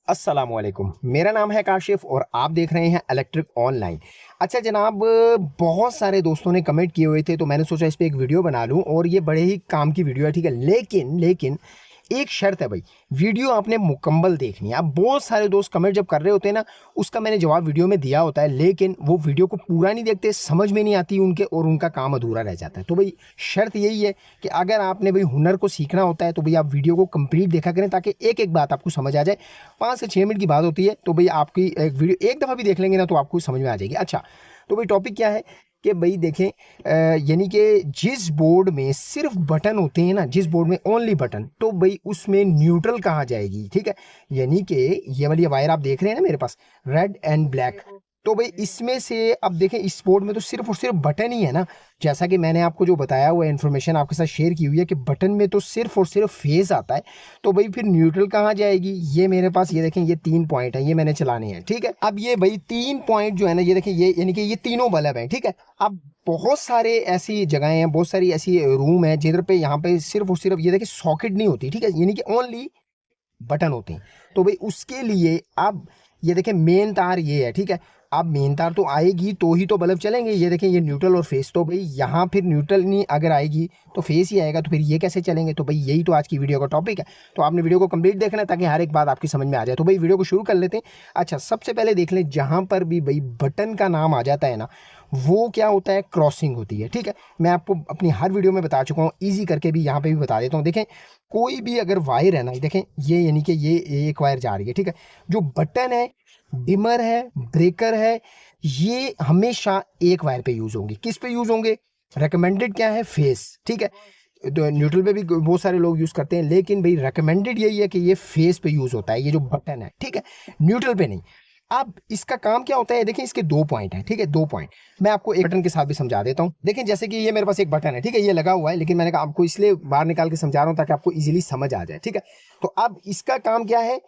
अस्सलाम वालेकुम। मेरा नाम है काशिफ और आप देख रहे हैं इलेक्ट्रिक ऑनलाइन। अच्छा जनाब, बहुत सारे दोस्तों ने कमेंट किए हुए थे तो मैंने सोचा इस पे एक वीडियो बना लूं और ये बड़े ही काम की वीडियो है, ठीक है। लेकिन एक शर्त है भाई, वीडियो आपने मुकम्मल देखनी है। अब बहुत सारे दोस्त कमेंट जब कर रहे होते हैं ना, उसका मैंने जवाब वीडियो में दिया होता है, लेकिन वो वीडियो को पूरा नहीं देखते, समझ में नहीं आती उनके और उनका काम अधूरा रह जाता है। तो भाई शर्त यही है कि अगर आपने भाई हुनर को सीखना होता है तो भाई आप वीडियो को कंप्लीट देखा करें ताकि एक एक बात आपको समझ आ जाए। 5 से 6 मिनट की बात होती है तो भाई आपकी एक वीडियो एक दफ़ा भी देख लेंगे ना तो आपको समझ में आ जाएगी। अच्छा, तो भाई टॉपिक क्या है कि भाई देखें, यानी कि जिस बोर्ड में सिर्फ बटन होते हैं ना, जिस बोर्ड में ओनली बटन, तो भाई उसमें न्यूट्रल कहाँ जाएगी, ठीक है। यानी कि ये वाली वायर आप देख रहे हैं ना मेरे पास, रेड एंड ब्लैक। तो भाई इसमें से अब देखें, इस बोर्ड में तो सिर्फ और सिर्फ बटन ही है ना। जैसा कि मैंने आपको जो बताया हुआ इन्फॉर्मेशन आपके साथ शेयर की हुई है कि बटन में तो सिर्फ और सिर्फ फेस आता है। तो भाई फिर न्यूट्रल कहाँ जाएगी? ये मेरे पास, ये देखें, ये 3 पॉइंट है, ये मैंने चलाने हैं, ठीक है। अब ये भाई 3 पॉइंट जो है ना, ये देखें, ये यानी कि ये तीनों बल्ब हैं, ठीक है। अब बहुत सारे ऐसी जगहें हैं, बहुत सारी ऐसी रूम है जिधर पे यहाँ पे सिर्फ और सिर्फ ये देखिए सॉकेट नहीं होती, ठीक है, यानी कि ओनली बटन होते हैं। तो भाई उसके लिए अब ये देखें मेन तार ये है, ठीक है। अब मेन तार तो आएगी तो ही तो बल्ब चलेंगे। ये देखें, ये न्यूट्रल और फेस, तो भाई यहाँ फिर न्यूट्रल नहीं अगर आएगी तो फेस ही आएगा, तो फिर ये कैसे चलेंगे? तो भाई यही तो आज की वीडियो का टॉपिक है। तो आपने वीडियो को कंप्लीट देखना है ताकि हर एक बात आपकी समझ में आ जाए। तो भाई वीडियो को शुरू कर लेते हैं। अच्छा, सबसे पहले देख लें, जहाँ पर भी भाई बटन का नाम आ जाता है ना, वो क्या होता है? क्रॉसिंग होती है, ठीक है। मैं आपको अपनी हर वीडियो में बता चुका हूँ, ईजी करके भी यहाँ पे भी बता देता हूँ। देखें, कोई भी अगर वायर है ना, देखें ये यानी कि ये एक वायर जा रही है, ठीक है। जो बटन है, डिमर है, ब्रेकर है, ये हमेशा एक वायर पे यूज होंगे। किस पे यूज होंगे? रिकमेंडेड क्या है? फेस, ठीक है। तो न्यूट्रल पे भी बहुत सारे लोग यूज करते हैं, लेकिन भाई रिकमेंडेड यही है कि ये फेस पे यूज होता है, ये जो बटन है, ठीक है, न्यूट्रल पे नहीं। अब इसका काम क्या होता है? देखें, इसके 2 पॉइंट हैं, ठीक है, 2 पॉइंट। मैं आपको एक बटन के साथ भी समझा देता हूँ। देखें, जैसे कि ये मेरे पास एक बटन है, ठीक है, ये लगा हुआ है, लेकिन मैंने कहा आपको इसलिए बाहर निकाल के समझा रहा हूँ ताकि आपको इजीली समझ आ जाए, ठीक है। तो अब इसका काम क्या है?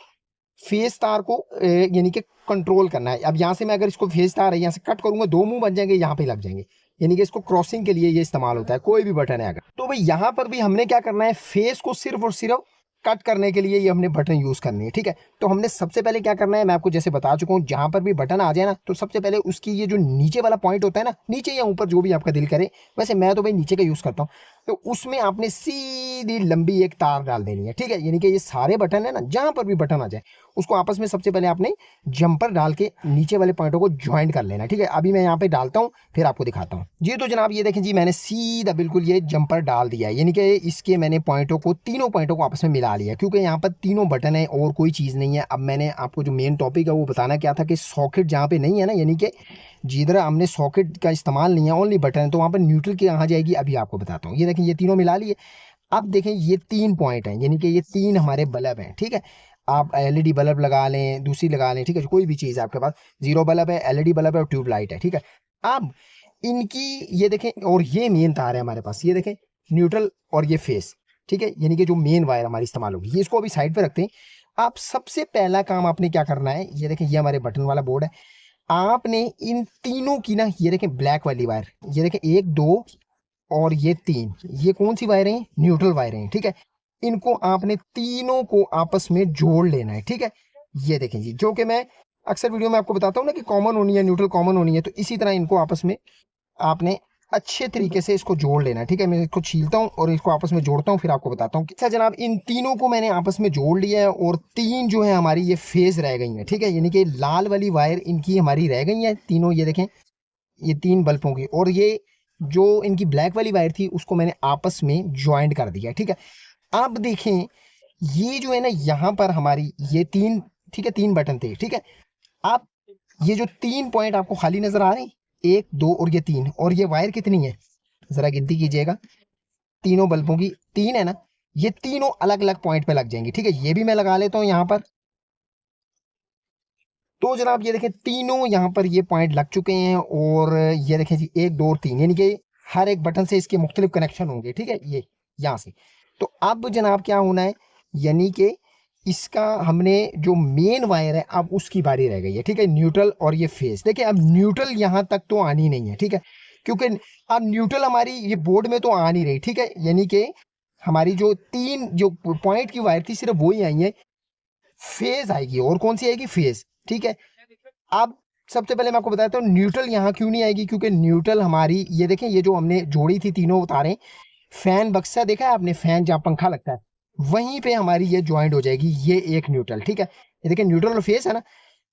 फेस तार को यानी कि कंट्रोल करना है। अब यहाँ से मैं अगर इसको फेस तार है यहाँ से कट करूंगा, दो मुंह बन जाएंगे, यहाँ पे लग जाएंगे। यानी कि इसको क्रॉसिंग के लिए ये इस्तेमाल होता है, कोई भी बटन है अगर। तो भाई यहाँ पर भी हमने क्या करना है? फेस को सिर्फ और सिर्फ कट करने के लिए ये हमने बटन यूज करनी है, ठीक है। तो हमने सबसे पहले क्या करना है, मैं आपको जैसे बता चुका हूँ, जहां पर भी बटन आ जाए ना, तो सबसे पहले उसकी ये जो नीचे वाला पॉइंट होता है ना, नीचे या ऊपर जो भी आपका दिल करे, वैसे मैं तो भाई नीचे का यूज करता हूँ। तो उसमें आपने सीधी लंबी एक तार डाल देनी है, ठीक है। यानी कि ये सारे बटन है ना, जहां पर भी बटन आ जाए उसको आपस में सबसे पहले आपने जंपर डाल के नीचे वाले पॉइंटों को ज्वाइंट कर लेना, ठीक है। अभी मैं यहाँ पे डालता हूँ, फिर आपको दिखाता हूँ जी। तो जनाब ये देखें जी, मैंने सीधा बिल्कुल ये जंपर डाल दिया है, यानी कि इसके मैंने पॉइंटों को, तीनों पॉइंटों को आपस में मिला लिया, क्योंकि यहाँ पर तीनों बटन है और कोई चीज़ नहीं है। अब मैंने आपको जो मेन टॉपिक है वो बताना क्या था कि सॉकेट जहाँ पे नहीं है ना, यानी कि जिधर हमने सॉकेट का इस्तेमाल नहीं है, ओनली बटन है, तो वहाँ पर न्यूट्रल की कहाँ जाएगी अभी आपको बताता हूँ। ये देखें, ये तीनों मिला लिए। अब देखें, ये 3 पॉइंट हैं, यानी कि ये तीन हमारे बल्ब हैं, ठीक है। आप एलईडी बल्ब लगा लें, दूसरी लगा लें, ठीक है, कोई भी चीज़ है आपके पास, जीरो बल्ब है, एलईडी बल्ब है और ट्यूब लाइट है, ठीक है। अब इनकी ये देखें, और ये मेन तार है हमारे पास, ये देखें, न्यूट्रल और ये फेस, ठीक है, यानी कि जो मेन वायर हमारी इस्तेमाल होगी, ये इसको अभी साइड पे रखते हैं। आप सबसे पहला काम आपने क्या करना है, ये देखें, ये हमारे बटन वाला बोर्ड है। आपने इन तीनों की ना, ये देखें ब्लैक वाली वायर, ये देखें, 1 2 और ये 3, ये कौन सी वायरें हैं? न्यूट्रल वायरें हैं, ठीक है। इनको आपने तीनों को आपस में जोड़ लेना है, ठीक है। ये देखें जी, जो कि मैं अक्सर वीडियो में आपको बताता हूँ ना कि कॉमन होनी है, न्यूट्रल कॉमन होनी है, तो इसी तरह इनको आपस में आपने अच्छे तरीके से इसको जोड़ लेना है, ठीक है। मैं इसको छीलता हूँ और इसको आपस में जोड़ता हूँ, फिर आपको बताता हूँ। अच्छा जनाब, इन तीनों को मैंने आपस में जोड़ लिया है और 3 जो है हमारी ये फेज रह गई है, ठीक है, यानी कि लाल वाली वायर इनकी हमारी रह गई है तीनों, ये देखें, ये 3 बल्बों की। और ये जो इनकी ब्लैक वाली वायर थी उसको मैंने आपस में ज्वाइंट कर दिया, ठीक है। अब देखें, ये जो है ना, यहाँ पर हमारी ये 3, ठीक है, 3 बटन थे, ठीक है। अब ये जो 3 पॉइंट आपको खाली नजर आ रहे हैं, 1 2 और ये 3, और ये वायर कितनी है जरा गिनती कीजिएगा, तीनों बल्बों की 3 है ना। ये तीनों अलग अलग पॉइंट पे लग जाएंगी, ठीक है। ये भी मैं लगा लेता हूँ यहाँ पर। तो जनाब ये देखें, तीनों यहाँ पर ये पॉइंट लग चुके हैं, और ये देखें जी, 1 2 और 3, यानी कि हर एक बटन से इसके मुख्तलिफ कनेक्शन होंगे, ठीक है, ये यहाँ से। तो अब जनाब क्या होना है, यानी कि इसका हमने जो मेन वायर है अब उसकी बारी रह गई है, ठीक है, न्यूट्रल और ये फेस। देखिए, अब न्यूट्रल यहाँ तक तो आनी नहीं है, ठीक है, क्योंकि अब न्यूट्रल हमारी ये बोर्ड में तो आ नहीं रही, ठीक है, यानी कि हमारी जो 3 जो पॉइंट की वायर थी सिर्फ वो ही आई है। फेज आएगी। और कौन सी आएगी? फेज। ठीक है। अब सबसे पहले मैं आपको बताता हूँ न्यूट्रल यहाँ क्यों नहीं आएगी, क्योंकि न्यूट्रल हमारी, ये देखें, ये जो हमने जोड़ी थी तीनों तारें, फैन बक्सा देखा है आपने, फैन जहाँ पंखा लगता है, वहीं पे हमारी ये ज्वाइंट हो जाएगी, ये एक न्यूट्रल। ठीक है। ये देखिए न्यूट्रल और फेस है ना,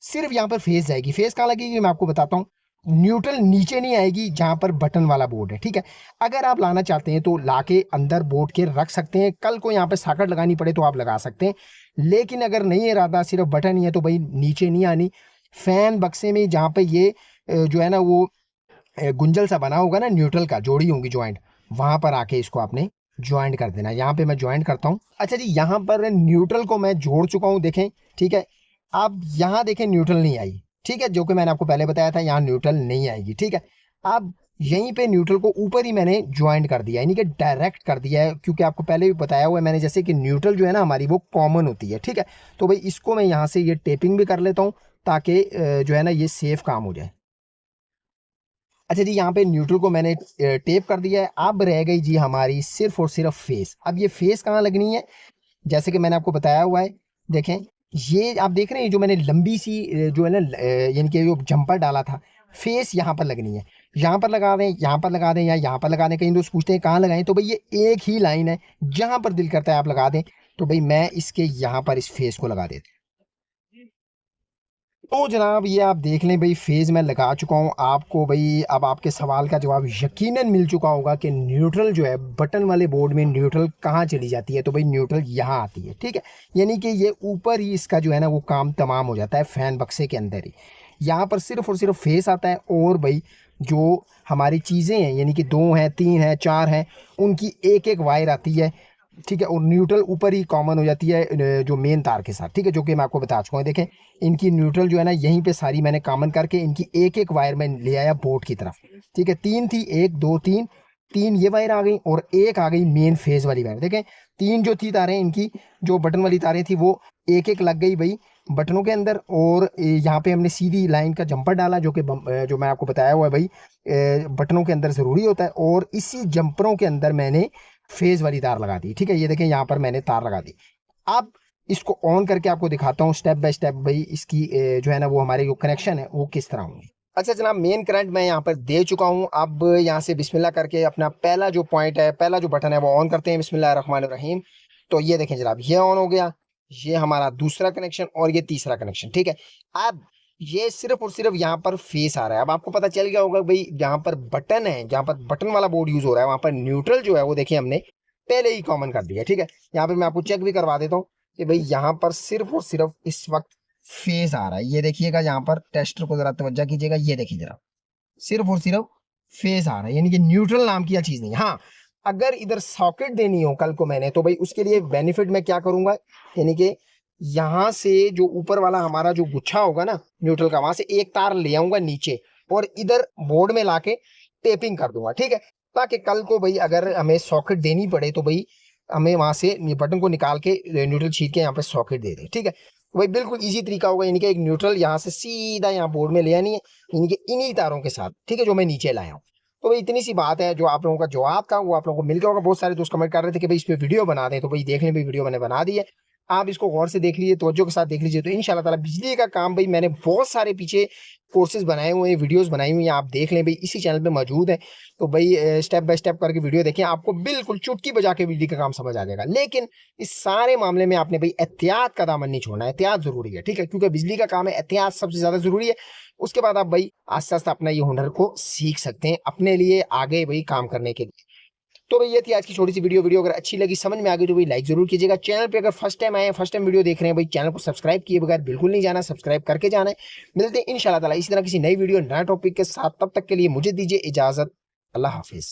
सिर्फ यहाँ पर फेस जाएगी। फेस कहाँ लगेगी मैं आपको बताता हूँ। न्यूट्रल नीचे नहीं आएगी जहां पर बटन वाला बोर्ड है। ठीक है। अगर आप लाना चाहते हैं तो लाके अंदर बोर्ड के रख सकते हैं, कल को यहाँ पे सॉकेट लगानी पड़े तो आप लगा सकते हैं। लेकिन अगर नहीं इरादा, सिर्फ बटन ही है, तो भाई नीचे नहीं आनी। फैन बक्से में जहाँ पे ये जो है ना वो गुंजल सा बना होगा ना, न्यूट्रल का जोड़ी होंगी ज्वाइंट, वहां पर आके इसको आपने ज्वाइंट कर देना। यहाँ पे मैं ज्वाइंट करता हूँ। अच्छा जी, यहाँ पर न्यूट्रल को मैं जोड़ चुका हूँ, देखें। ठीक है। अब यहाँ देखें न्यूट्रल नहीं आई। ठीक है, जो कि मैंने आपको पहले बताया था, यहाँ न्यूट्रल नहीं आएगी। ठीक है। अब यहीं पे न्यूट्रल को ऊपर ही मैंने ज्वाइंट कर दिया, यानी कि डायरेक्ट कर दिया है, क्योंकि आपको पहले भी बताया हुआ है मैंने, जैसे कि न्यूट्रल जो है ना हमारी वो कॉमन होती है। ठीक है। तो भाई इसको मैं यहाँ से ये टेपिंग भी कर लेता हूँ, ताकि जो है ना ये सेफ काम हो जाए। अच्छा जी, यहाँ पे न्यूट्रल को मैंने टेप कर दिया है। अब रह गई जी हमारी सिर्फ और सिर्फ फेस। अब ये फेस कहाँ लगनी है, जैसे कि मैंने आपको बताया हुआ है। देखें, ये आप देख रहे हैं जो मैंने लंबी सी जो है ना यानी कि जो जंपर डाला था, फेस यहाँ पर लगनी है। यहाँ पर लगा दें, यहाँ पर लगा दें, या यहाँ पर लगा दें। कहीं दोस्त पूछते हैं कहाँ लगाएं, तो भाई ये एक ही लाइन है, जहां पर दिल करता है आप लगा दें। तो भाई मैं इसके यहाँ पर इस फेस को लगा देता हूं। तो जनाब ये आप देख लें भाई, फेज मैं लगा चुका हूँ आपको। भाई अब आपके सवाल का जवाब यकीनन मिल चुका होगा कि न्यूट्रल जो है बटन वाले बोर्ड में न्यूट्रल कहाँ चली जाती है। तो भाई न्यूट्रल यहाँ आती है। ठीक है। यानी कि ये ऊपर ही इसका जो है ना वो काम तमाम हो जाता है, फैन बक्से के अंदर ही। यहाँ पर सिर्फ और सिर्फ फेस आता है, और भाई जो हमारी चीज़ें हैं, यानी कि 2 हैं, 3 हैं, 4 हैं, उनकी एक एक वायर आती है। ठीक है। और न्यूट्रल ऊपर ही कॉमन हो जाती है जो मेन तार के साथ। ठीक है, जो कि मैं आपको बता चुका हूँ। देखें, इनकी न्यूट्रल जो है ना यहीं पे सारी मैंने कॉमन करके इनकी एक एक वायर में ले आया बोर्ड की तरफ। ठीक है। 3 थी, 1 2 3, 3 ये वायर आ गई और एक आ गई मेन फेज वाली वायर। देखें, 3 जो थी तारें इनकी, जो बटन वाली तारें थी, वो एक एक लग गई भाई बटनों के अंदर। और यहाँ पे हमने सीधी लाइन का जंपर डाला, जो कि जो मैं आपको बताया हुआ है भाई बटनों के अंदर ज़रूरी होता है। और इसी जंपरों के अंदर मैंने फेज वाली तार लगा दी। ठीक है। ये देखें, यहाँ पर मैंने तार लगा दी। अब इसको ऑन करके आपको दिखाता हूँ स्टेप बाय स्टेप भाई इसकी जो है ना वो हमारे जो कनेक्शन है वो किस तरह होंगे। अच्छा जनाब, मेन करंट मैं यहाँ पर दे चुका हूँ। अब यहाँ से बिस्मिल्लाह करके अपना पहला जो पॉइंट है, पहला जो बटन है वो ऑन करते हैं। बिस्मिल्लाह रहमान रहीम। तो ये देखें जनाब, ये ऑन हो गया। ये हमारा दूसरा कनेक्शन और ये तीसरा कनेक्शन। ठीक है। अब ये सिर्फ और सिर्फ यहाँ पर फेस आ रहा है। अब आपको पता चल गया होगा भाई, जहाँ पर बटन है, जहाँ पर बटन वाला बोर्ड यूज हो रहा है, वहां पर न्यूट्रल जो है वो देखिए हमने पहले ही कॉमन कर दिया। ठीक है। यहाँ पे मैं आपको चेक भी करवा देता हूँ कि भाई यहाँ पर सिर्फ और सिर्फ इस वक्त फेज आ रहा है। ये देखिएगा, यहाँ पर टेस्टर को जरा तवज्जो कीजिएगा, ये देखिए जरा, सिर्फ और सिर्फ फेज आ रहा है, यानी कि न्यूट्रल नाम की चीज नहीं। हाँ, अगर इधर सॉकेट देनी हो कल को मैंने, तो भाई उसके लिए बेनिफिट मैं क्या करूंगा, यानी कि यहाँ से जो ऊपर वाला हमारा जो गुच्छा होगा ना न्यूट्रल का, वहां से एक तार ले आऊंगा नीचे और इधर बोर्ड में लाके टेपिंग कर दूंगा। ठीक है। ताकि कल को भाई अगर हमें सॉकेट देनी पड़े तो भाई हमें वहां से बटन को निकाल के न्यूट्रल छीट के यहाँ पे सॉकेट दे दे। ठीक है। तो भाई बिल्कुल इजी तरीका होगा, यानी कि एक न्यूट्रल यहाँ से सीधा यहाँ बोर्ड में ले आनी है, यानी कि इन्हीं तारों के साथ। ठीक है, जो मैं नीचे लाया हूँ। तो भाई इतनी सी बात है। जो आप लोगों का जवाब था वो आप लोगों को मिल गया होगा। बहुत सारे दोस्त कमेंट कर रहे थे कि भाई इस पे वीडियो बना दें, तो भाई देख लें, भाई वीडियो मैंने बना दी है। आप इसको गौर से देख लीजिए, तवज्जो के साथ देख लीजिए, तो इंशाल्लाह ताला बिजली का काम भाई मैंने बहुत सारे पीछे कोर्सेज बनाए हुए हैं, वीडियोस बनाई हुई हैं, आप देख लें भाई, इसी चैनल पे मौजूद है। तो भाई स्टेप बाय स्टेप करके वीडियो देखें, आपको बिल्कुल चुटकी बजा के बिजली का काम समझ आ जाएगा। लेकिन इस सारे मामले में आपने भाई एहतियात का दामन नहीं छोड़ना है, एहतियात जरूरी है। ठीक है, क्योंकि बिजली का काम है, एहतियात सबसे ज्यादा जरूरी है। उसके बाद आप भाई आस्ते आस्ते अपना ये हुनर को सीख सकते हैं अपने लिए आगे भाई काम करने के लिए। तो भाई ये थी आज की छोटी सी वीडियो। वीडियो अगर अच्छी लगी, समझ में आ गई, तो भाई लाइक जरूर कीजिएगा। चैनल पे अगर फर्स्ट टाइम आए हैं, फर्स्ट टाइम वीडियो देख रहे हैं, भाई चैनल को सब्सक्राइब किए बगैर बिल्कुल नहीं जाना, सब्सक्राइब करके जाना है। मिलते हैं इंशाल्लाह ताला इसी तरह किसी नई वीडियो नया टॉपिक के साथ। तब तक के लिए मुझे दीजिए इजाजत। अल्लाह हाफिज।